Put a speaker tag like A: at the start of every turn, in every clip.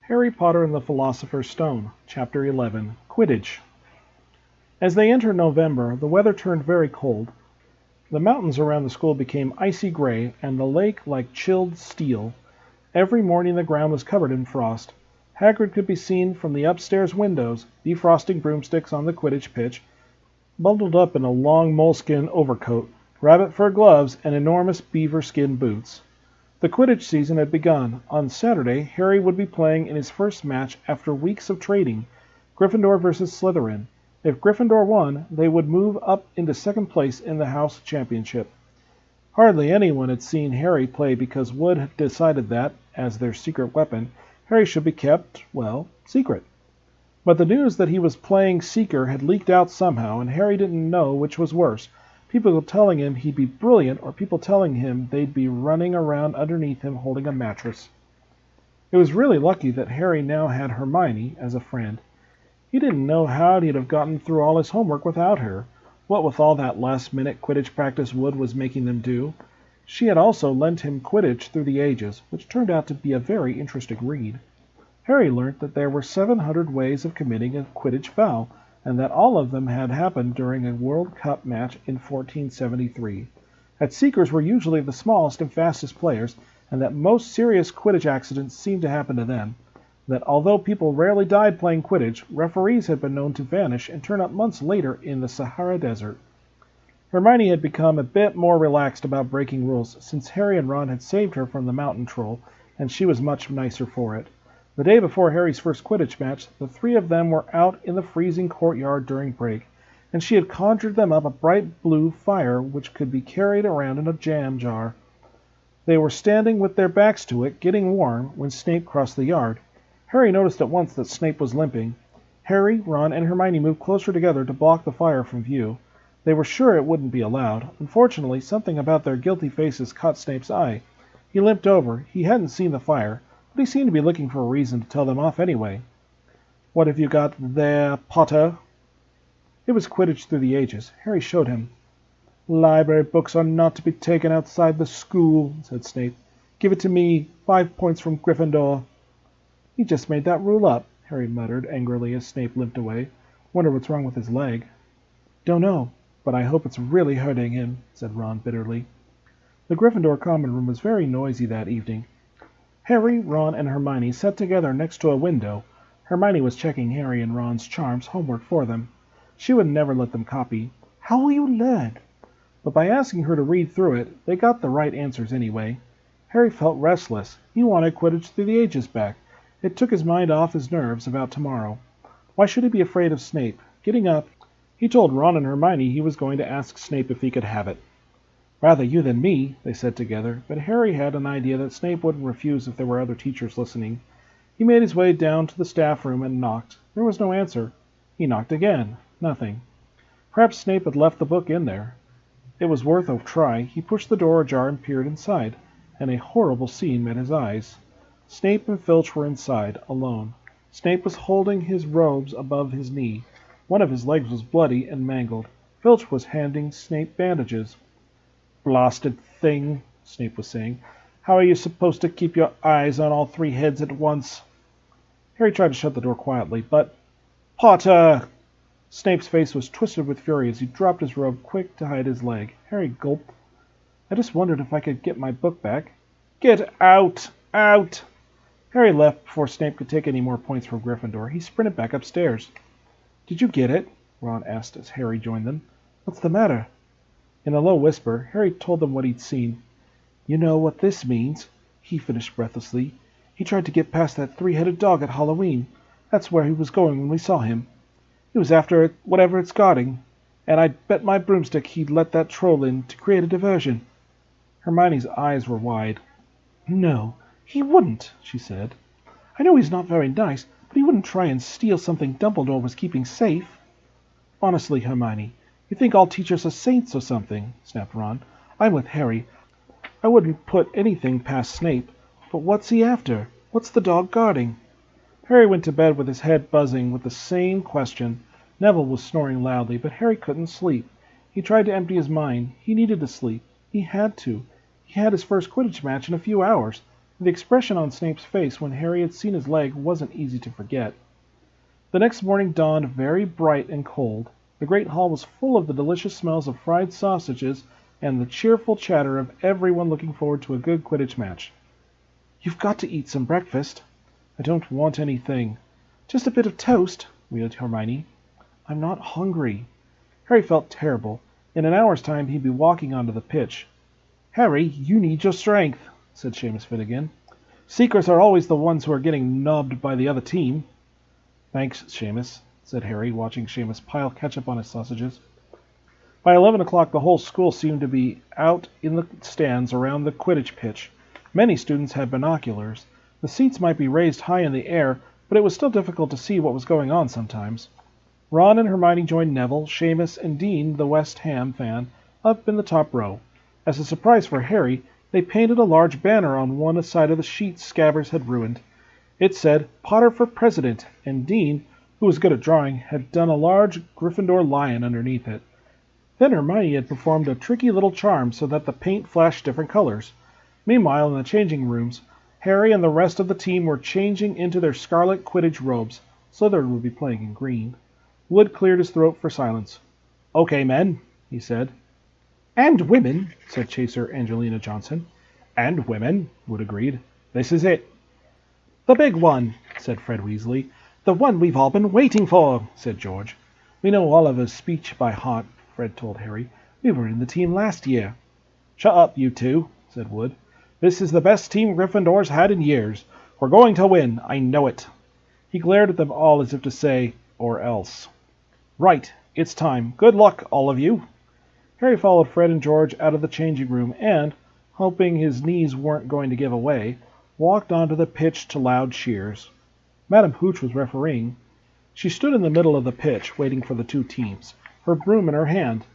A: Harry Potter and the Philosopher's Stone, Chapter 11, Quidditch. As they entered November, the weather turned very cold. The mountains around the school became icy gray, and the lake like chilled steel. Every morning the ground was covered in frost. Hagrid could be seen from the upstairs windows, defrosting broomsticks on the Quidditch pitch, bundled up in a long moleskin overcoat, rabbit fur gloves, and enormous beaver skin boots. The Quidditch season had begun. On Saturday, Harry would be playing in his first match after weeks of trading, Gryffindor versus Slytherin. If Gryffindor won, they would move up into second place in the house championship. Hardly anyone had seen Harry play because Wood had decided that, as their secret weapon, Harry should be kept, well, secret. But the news that he was playing Seeker had leaked out somehow, and Harry didn't know which was worse. People telling him he'd be brilliant, or people telling him they'd be running around underneath him holding a mattress. It was really lucky that Harry now had Hermione as a friend. He didn't know how he'd have gotten through all his homework without her, what with all that last-minute Quidditch practice Wood was making them do. She had also lent him Quidditch Through the Ages, which turned out to be a very interesting read. Harry learnt that there were 700 ways of committing a Quidditch foul, and that all of them had happened during a World Cup match in 1473. That Seekers were usually the smallest and fastest players, and that most serious Quidditch accidents seemed to happen to them. That although people rarely died playing Quidditch, referees had been known to vanish and turn up months later in the Sahara Desert. Hermione had become a bit more relaxed about breaking rules since Harry and Ron had saved her from the mountain troll, and she was much nicer for it. The day before Harry's first Quidditch match, the three of them were out in the freezing courtyard during break, and she had conjured them up a bright blue fire which could be carried around in a jam jar. They were standing with their backs to it, getting warm, when Snape crossed the yard. Harry noticed at once that Snape was limping. Harry, Ron, and Hermione moved closer together to block the fire from view. They were sure it wouldn't be allowed. Unfortunately, something about their guilty faces caught Snape's eye. He limped over. He hadn't seen the fire, but he seemed to be looking for a reason to tell them off anyway. "What have you got there, Potter?" It was Quidditch Through the Ages. Harry showed him. "Library books are not to be taken outside the school," said Snape. "Give it to me. 5 points from Gryffindor." "He just made that rule up," Harry muttered angrily as Snape limped away. "Wonder what's wrong with his leg." "Don't know, but I hope it's really hurting him," said Ron bitterly. The Gryffindor common room was very noisy that evening. Harry, Ron, and Hermione sat together next to a window. Hermione was checking Harry and Ron's charms homework for them. She would never let them copy. "How will you learn?" But by asking her to read through it, they got the right answers anyway. Harry felt restless. He wanted Quidditch Through the Ages back. It took his mind off his nerves about tomorrow. Why should he be afraid of Snape? Getting up, he told Ron and Hermione he was going to ask Snape if he could have it. "Rather you than me," they said together, but Harry had an idea that Snape wouldn't refuse if there were other teachers listening. He made his way down to the staff room and knocked. There was no answer. He knocked again. Nothing. Perhaps Snape had left the book in there. It was worth a try. He pushed the door ajar and peered inside, and a horrible scene met his eyes. Snape and Filch were inside, alone. Snape was holding his robes above his knee. One of his legs was bloody and mangled. Filch was handing Snape bandages. "Blasted thing," Snape was saying. "How are you supposed to keep your eyes on all 3 heads at once?" Harry tried to shut the door quietly, but... "Potter!" Snape's face was twisted with fury as he dropped his robe quick to hide his leg. Harry gulped. "I just wondered if I could get my book back." "Get out! Out!" Harry left before Snape could take any more points from Gryffindor. He sprinted back upstairs. "Did you get it?" Ron asked as Harry joined them. "What's the matter?" In a low whisper, Harry told them what he'd seen. "You know what this means," he finished breathlessly. "He tried to get past that 3-headed dog at Halloween. That's where he was going when we saw him. He was after it, whatever it's guarding, and I'd bet my broomstick he'd let that troll in to create a diversion." Hermione's eyes were wide. "No, he wouldn't," she said. "I know he's not very nice, but he wouldn't try and steal something Dumbledore was keeping safe." "Honestly, Hermione, you think all teachers are saints or something," snapped Ron. "I'm with Harry. I wouldn't put anything past Snape. But what's he after? What's the dog guarding?" Harry went to bed with his head buzzing with the same question. Neville was snoring loudly, but Harry couldn't sleep. He tried to empty his mind. He needed to sleep. He had to. He had his first Quidditch match in a few hours. The expression on Snape's face when Harry had seen his leg wasn't easy to forget. The next morning dawned very bright and cold. The great hall was full of the delicious smells of fried sausages and the cheerful chatter of everyone looking forward to a good Quidditch match. "You've got to eat some breakfast." "I don't want anything." "Just a bit of toast," wheedled Hermione. "I'm not hungry." Harry felt terrible. In an hour's time he'd be walking onto the pitch. "Harry, you need your strength," said Seamus Finnegan. "Seekers are always the ones who are getting nubbed by the other team." "Thanks, Seamus," said Harry, watching Seamus pile ketchup on his sausages. By 11 o'clock the whole school seemed to be out in the stands around the Quidditch pitch. Many students had binoculars. The seats might be raised high in the air, but it was still difficult to see what was going on sometimes. Ron and Hermione joined Neville, Seamus, and Dean, the West Ham fan, up in the top row. As a surprise for Harry, they painted a large banner on one side of the sheet Scabbers had ruined. It said, "Potter for President," and Dean, who was good at drawing, had done a large Gryffindor lion underneath it. Then Hermione had performed a tricky little charm so that the paint flashed different colors. Meanwhile, in the changing rooms, Harry and the rest of the team were changing into their scarlet Quidditch robes. Slytherin would be playing in green. Wood cleared his throat for silence. "Okay, men," he said. "And women," said Chaser Angelina Johnson. "And women," Wood agreed. "This is it." "The big one," said Fred Weasley. "The one we've all been waiting for," said George. "We know Oliver's speech by heart," Fred told Harry. "We were in the team last year." "Shut up, you two," said Wood. "This is the best team Gryffindor's had in years. We're going to win. I know it." He glared at them all as if to say, "Or else." "Right. It's time. Good luck, all of you." Harry followed Fred and George out of the changing room and, hoping his knees weren't going to give away, walked onto the pitch to loud cheers. Madam Hooch was refereeing. She stood in the middle of the pitch, waiting for the two teams, her broom in her hand.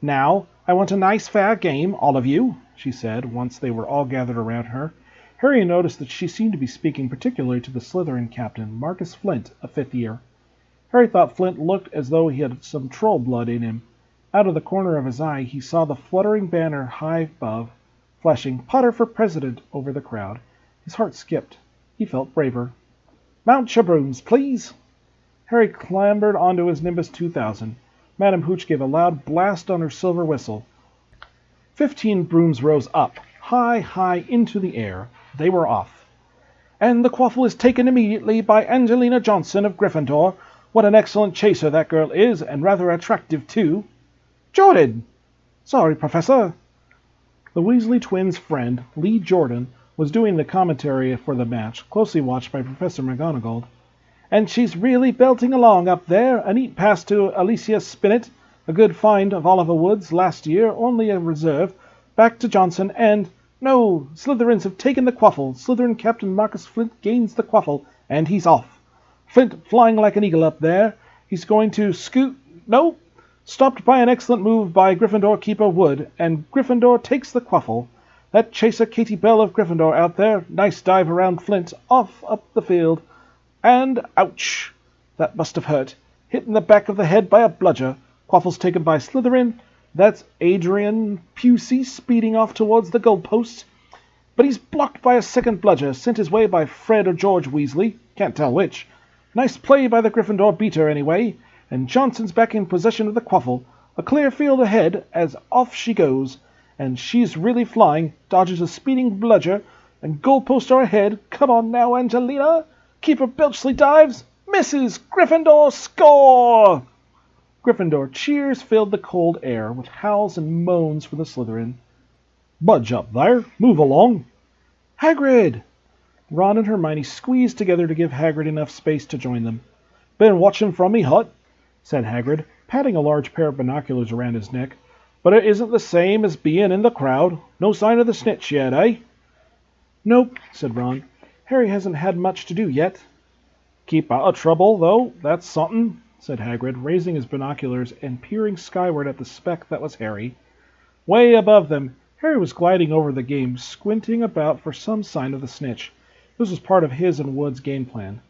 A: "Now, I want a nice fair game, all of you," she said, once they were all gathered around her. Harry noticed that she seemed to be speaking particularly to the Slytherin captain, Marcus Flint, a fifth year. Harry thought Flint looked as though he had some troll blood in him. Out of the corner of his eye he saw the fluttering banner high above, flashing "Potter for President" over the crowd. His heart skipped. He felt braver. "Mount your brooms, please." Harry clambered onto his Nimbus 2000. Madam Hooch gave a loud blast on her silver whistle. 15 brooms rose up, high, high into the air. They were off. "And the quaffle is taken immediately by Angelina Johnson of Gryffindor. What an excellent chaser that girl is, and rather attractive, too." "Jordan!" "Sorry, Professor." The Weasley twins' friend, Lee Jordan, was doing the commentary for the match, closely watched by Professor McGonagall. "And she's really belting along up there. A neat pass to Alicia Spinnet, a good find of Oliver Wood's last year, only a reserve. Back to Johnson, and... No! Slytherins have taken the quaffle. Slytherin Captain Marcus Flint gains the quaffle, and he's off. Flint flying like an eagle up there. He's going to scoot... No! Stopped by an excellent move by Gryffindor keeper Wood, and Gryffindor takes the quaffle. That chaser Katie Bell of Gryffindor out there. Nice dive around Flint. Off up the field. And ouch! That must have hurt. Hit in the back of the head by a bludger. Quaffle's taken by Slytherin. That's Adrian Pusey speeding off towards the goalpost. But he's blocked by a second bludger, sent his way by Fred or George Weasley. Can't tell which. Nice play by the Gryffindor beater, anyway. And Johnson's back in possession of the quaffle. A clear field ahead as off she goes. And she's really flying. Dodges a speeding bludger. And goalposts are ahead. Come on now, Angelina. Keeper Belchley dives. Misses. Gryffindor score! Gryffindor cheers filled the cold air with howls and moans for the Slytherin. "Budge up there. Move along." "Hagrid!" Ron and Hermione squeezed together to give Hagrid enough space to join them. "Been watching from me hut," said Hagrid, patting a large pair of binoculars around his neck. "But it isn't the same as being in the crowd. No sign of the snitch yet, eh?" "Nope," said Ron. "Harry hasn't had much to do yet." "Keep out of trouble, though. That's something," said Hagrid, raising his binoculars and peering skyward at the speck that was Harry. Way above them, Harry was gliding over the game, squinting about for some sign of the snitch. This was part of his and Wood's game plan.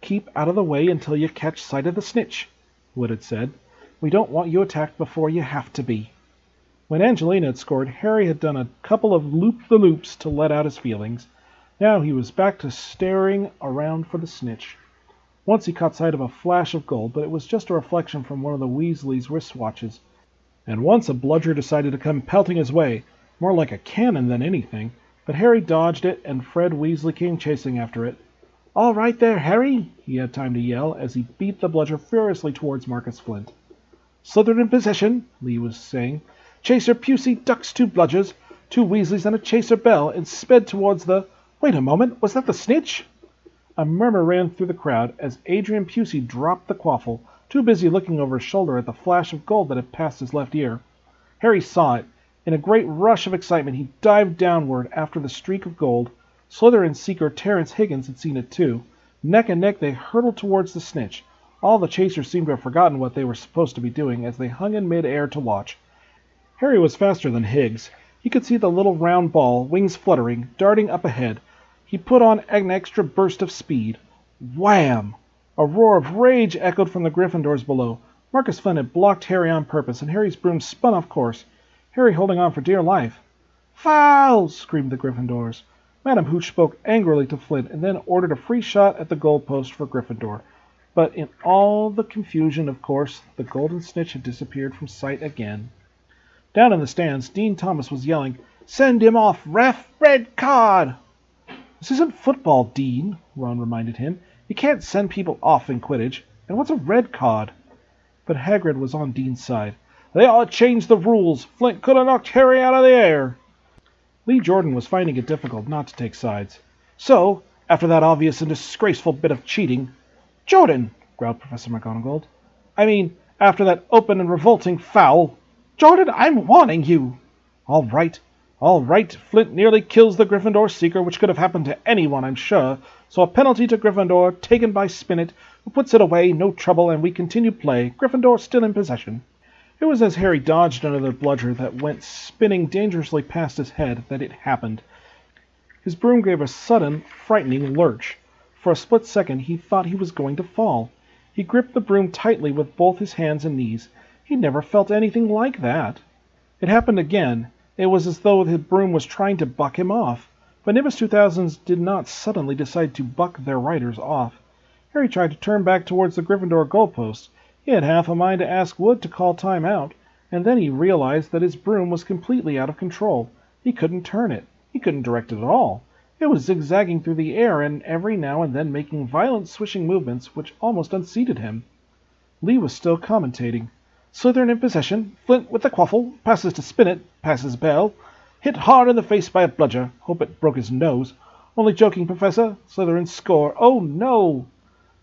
A: "Keep out of the way until you catch sight of the snitch," Wood had said. "We don't want you attacked before you have to be." When Angelina had scored, Harry had done a couple of loop-the-loops to let out his feelings. Now he was back to staring around for the snitch. Once he caught sight of a flash of gold, but it was just a reflection from one of the Weasleys' wristwatches. And once a bludger decided to come pelting his way, more like a cannon than anything, but Harry dodged it, and Fred Weasley came chasing after it. "All right there, Harry!" he had time to yell as he beat the bludger furiously towards Marcus Flint. "Slytherin in possession," Lee was saying. "Chaser Pusey ducks 2 bludgers, 2 Weasleys and a Chaser Bell, and sped towards the— Wait a moment, was that the snitch?" A murmur ran through the crowd as Adrian Pusey dropped the quaffle, too busy looking over his shoulder at the flash of gold that had passed his left ear. Harry saw it. In a great rush of excitement, he dived downward after the streak of gold. Slytherin seeker Terence Higgins had seen it too. Neck and neck they hurtled towards the snitch. All the chasers seemed to have forgotten what they were supposed to be doing as they hung in mid-air to watch. Harry was faster than Higgs. He could see the little round ball, wings fluttering, darting up ahead. He put on an extra burst of speed. Wham! A roar of rage echoed from the Gryffindors below. Marcus Flint had blocked Harry on purpose, and Harry's broom spun off course, Harry holding on for dear life. "Foul!" screamed the Gryffindors. Madam Hooch spoke angrily to Flint, and then ordered a free shot at the goalpost for Gryffindor. But in all the confusion, of course, the golden snitch had disappeared from sight again. Down in the stands, Dean Thomas was yelling, "Send him off, ref! Red card!" "This isn't football, Dean," Ron reminded him. "You can't send people off in Quidditch. And what's a red card?" But Hagrid was on Dean's side. "They ought to change the rules. Flint could have knocked Harry out of the air." Lee Jordan was finding it difficult not to take sides. "So, after that obvious and disgraceful bit of cheating—" "Jordan!" growled Professor McGonagall. "I mean, after that open and revolting foul—" "Jordan, I'm warning you!" All right. Flint nearly kills the Gryffindor Seeker, which could have happened to anyone, I'm sure. So a penalty to Gryffindor, taken by Spinnet, who puts it away, no trouble, and we continue play. Gryffindor still in possession." It was as Harry dodged another bludger that went spinning dangerously past his head that it happened. His broom gave a sudden, frightening lurch. For a split second he thought he was going to fall. He gripped the broom tightly with both his hands and knees. He'd never felt anything like that. It happened again. It was as though his broom was trying to buck him off. But Nimbus 2000s did not suddenly decide to buck their riders off. Harry tried to turn back towards the Gryffindor goalpost. He had half a mind to ask Wood to call time out, and then he realized that his broom was completely out of control. He couldn't turn it. He couldn't direct it at all. It was zigzagging through the air and every now and then making violent swishing movements which almost unseated him. Lee was still commentating. "Slytherin in possession. Flint with the quaffle. Passes to Spinnet. Passes Bell. Hit hard in the face by a bludger. Hope it broke his nose. Only joking, Professor. Slytherin score. Oh, no!"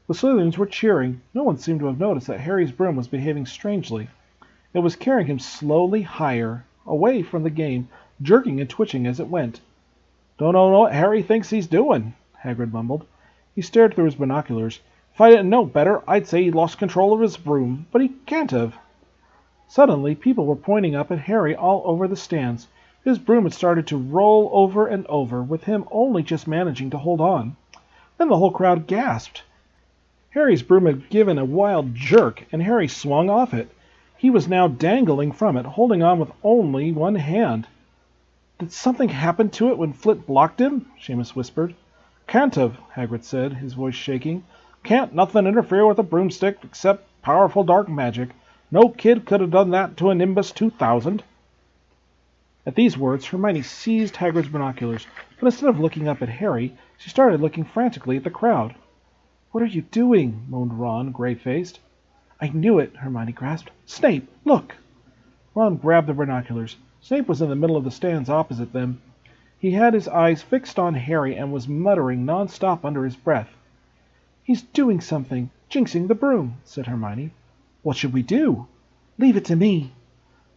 A: The Slytherins were cheering. No one seemed to have noticed that Harry's broom was behaving strangely. It was carrying him slowly higher, away from the game, jerking and twitching as it went. "Don't know what Harry thinks he's doing," Hagrid mumbled. He stared through his binoculars. "If I didn't know better, I'd say he lost control of his broom, but he can't have." Suddenly, people were pointing up at Harry all over the stands. His broom had started to roll over and over, with him only just managing to hold on. Then the whole crowd gasped. Harry's broom had given a wild jerk, and Harry swung off it. He was now dangling from it, holding on with only one hand. "Did something happen to it when Flint blocked him?" Seamus whispered. "Can't have," Hagrid said, his voice shaking. "Can't nothing interfere with a broomstick except powerful dark magic. No kid could have done that to a Nimbus 2000. At these words, Hermione seized Hagrid's binoculars, but instead of looking up at Harry, she started looking frantically at the crowd. "What are you doing?" moaned Ron, gray-faced. "I knew it," Hermione grasped. "Snape, look!" Ron grabbed the binoculars. Snape was in the middle of the stands opposite them. He had his eyes fixed on Harry and was muttering non-stop under his breath. "He's doing something, jinxing the broom," said Hermione. "What should we do?" "Leave it to me."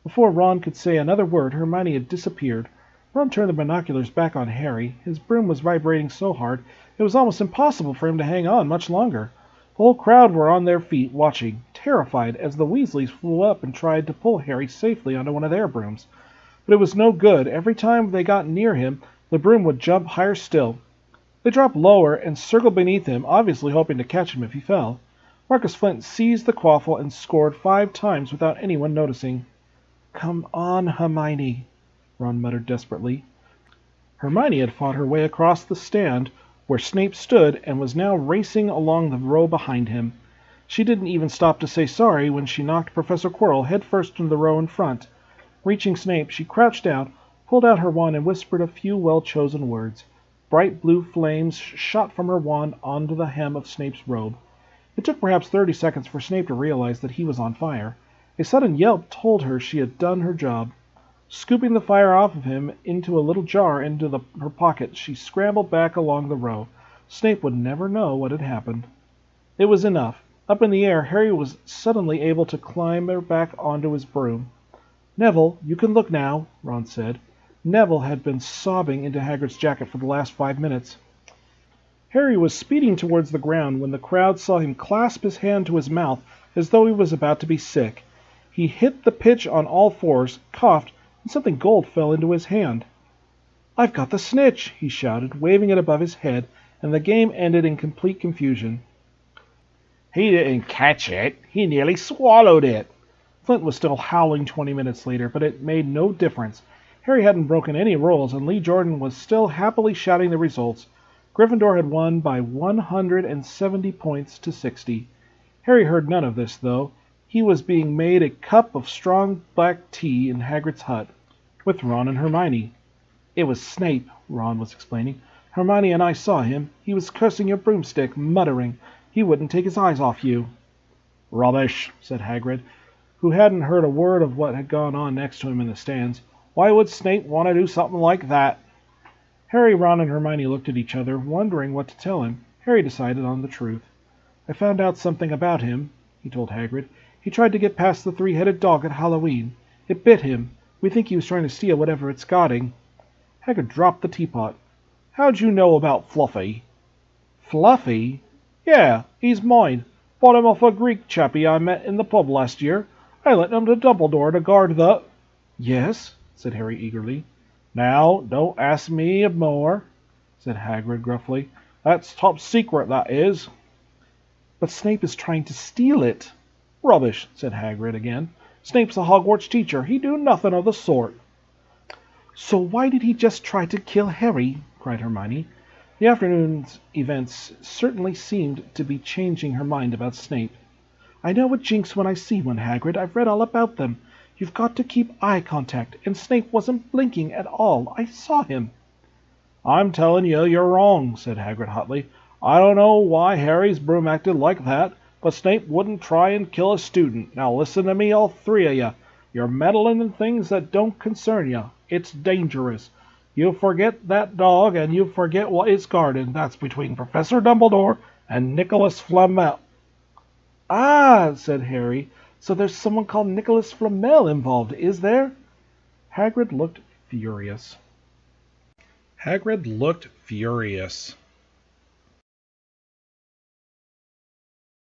A: Before Ron could say another word, Hermione had disappeared. Ron turned the binoculars back on Harry. His broom was vibrating so hard it was almost impossible for him to hang on much longer. The whole crowd were on their feet, watching, terrified, as the Weasleys flew up and tried to pull Harry safely onto one of their brooms. But it was no good. Every time they got near him, the broom would jump higher still. They dropped lower and circled beneath him, obviously hoping to catch him if he fell. Marcus Flint seized the quaffle and scored 5 times without anyone noticing. "Come on, Hermione," Ron muttered desperately. Hermione had fought her way across the stand where Snape stood and was now racing along the row behind him. She didn't even stop to say sorry when she knocked Professor Quirrell headfirst into the row in front. Reaching Snape, she crouched down, pulled out her wand, and whispered a few well-chosen words. Bright blue flames shot from her wand onto the hem of Snape's robe. It took perhaps 30 seconds for Snape to realize that he was on fire. A sudden yelp told her she had done her job. Scooping the fire off of him into a little jar into her pocket, she scrambled back along the row. Snape would never know what had happened. It was enough. Up in the air, Harry was suddenly able to climb back onto his broom. "Neville, you can look now," Ron said. Neville had been sobbing into Hagrid's jacket for the last 5 minutes. Harry was speeding towards the ground when the crowd saw him clasp his hand to his mouth as though he was about to be sick. He hit the pitch on all fours, coughed, and something gold fell into his hand. "I've got the snitch!" he shouted, waving it above his head, and the game ended in complete confusion.
B: "He didn't catch it. He nearly swallowed it."
A: Flint was still howling 20 minutes later, but it made no difference. Harry hadn't broken any rules, and Lee Jordan was still happily shouting the results. Gryffindor had won by 170 points to 60. Harry heard none of this, though. He was being made a cup of strong black tea in Hagrid's hut, with Ron and Hermione. "It was Snape," Ron was explaining. "Hermione and I saw him. He was cursing your broomstick, muttering. He wouldn't take his eyes off you."
B: "Rubbish,"
A: said Hagrid, who hadn't heard a word of what had gone on next to him in the stands. "Why would Snape want to do something like that?" Harry, Ron, and Hermione looked at each other, wondering what to tell him. Harry decided on the truth. "I found out something about him," he told Hagrid. "He tried to get past the three-headed dog at Halloween. It bit him. We think he was trying to steal whatever it's guarding." Hagrid dropped the teapot.
B: "How'd you know about Fluffy?"
A: "Fluffy?"
B: "Yeah, he's mine. Bought him off a Greek chappie I met in the pub last year. I lent him to Dumbledore to guard the—"
A: "Yes?" said Harry eagerly.
B: "Now, don't ask me more," said Hagrid gruffly. "That's top secret, that is."
A: "But Snape is trying to steal it."
B: "Rubbish," said Hagrid again. "Snape's a Hogwarts teacher. He'd do nothing of the sort."
A: "So why did he just try to kill Harry?" cried Hermione. The afternoon's events certainly seemed to be changing her mind about Snape. "I know a jinx when I see one, Hagrid. I've read all about them. You've got to keep eye contact, and Snape wasn't blinking at all. I saw him."
B: "I'm telling you, you're wrong," said Hagrid hotly. "I don't know why Harry's broom acted like that, but Snape wouldn't try and kill a student. Now listen to me, all three of you. You're meddling in things that don't concern you. It's dangerous. You forget that dog, and you forget what it's guarding. That's between Professor Dumbledore and Nicholas Flamel."
A: "Ah," said Harry. "So there's someone called Nicholas Flamel involved, is there?" Hagrid looked furious.